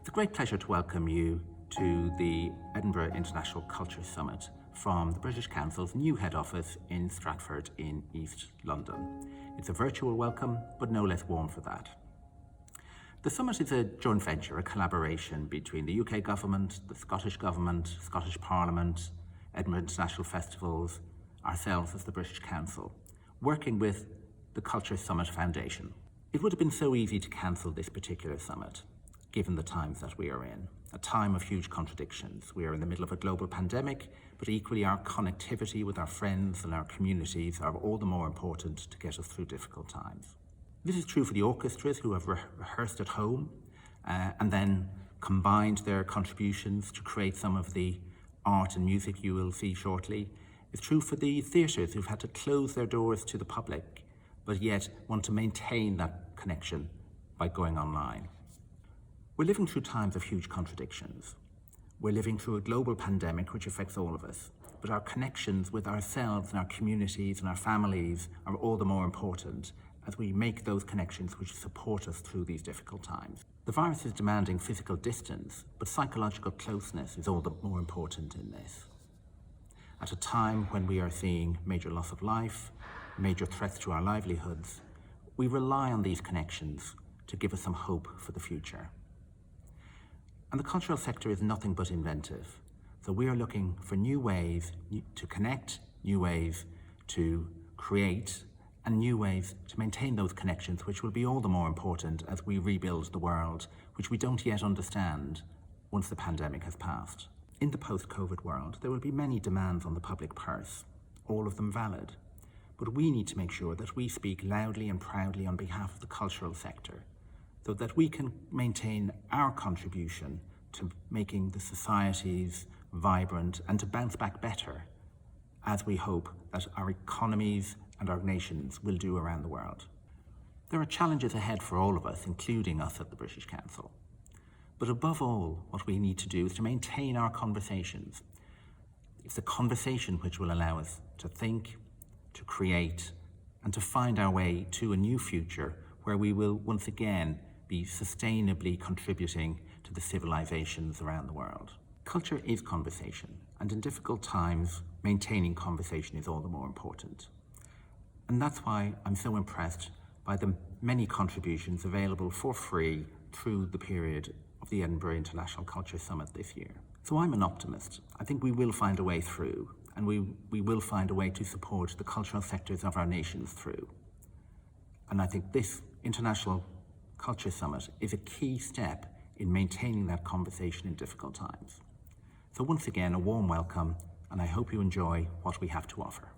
It's a great pleasure to welcome you to the Edinburgh International Culture Summit from the British Council's new head office in Stratford in East London. It's a virtual welcome, but no less warm for that. The summit is a joint venture, a collaboration between the UK government, the Scottish government, Scottish Parliament, Edinburgh International Festivals, ourselves as the British Council, working with the Culture Summit Foundation. It would have been so easy to cancel this particular summit, given the times that we are in, a time of huge contradictions. We are in the middle of a global pandemic, but equally our connectivity with our friends and our communities are all the more important to get us through difficult times. This is true for the orchestras who have rehearsed at home and then combined their contributions to create some of the art and music you will see shortly. It's true for the theatres who've had to close their doors to the public, but yet want to maintain that connection by going online. We're living through times of huge contradictions. We're living through a global pandemic which affects all of us, but our connections with ourselves and our communities and our families are all the more important as we make those connections which support us through these difficult times. The virus is demanding physical distance, but psychological closeness is all the more important in this. At a time when we are seeing major loss of life, major threats to our livelihoods, we rely on these connections to give us some hope for the future. And the cultural sector is nothing but inventive. So we are looking for new ways to connect, new ways to create, and new ways to maintain those connections, which will be all the more important as we rebuild the world, which we don't yet understand once the pandemic has passed. In the post-COVID world, there will be many demands on the public purse, all of them valid. But we need to make sure that we speak loudly and proudly on behalf of the cultural sector, so that we can maintain our contribution to making the societies vibrant and to bounce back better, as we hope that our economies and our nations will do around the world. There are challenges ahead for all of us, including us at the British Council. But above all, what we need to do is to maintain our conversations. It's a conversation which will allow us to think, to create, and to find our way to a new future where we will once again be sustainably contributing to the civilizations around the world. Culture is conversation, and in difficult times, maintaining conversation is all the more important. And that's why I'm so impressed by the many contributions available for free through the period of the Edinburgh International Culture Summit this year. So I'm an optimist. I think we will find a way through, and we will find a way to support the cultural sectors of our nations through. And I think this International Culture Summit is a key step in maintaining that conversation in difficult times. So once again, a warm welcome, and I hope you enjoy what we have to offer.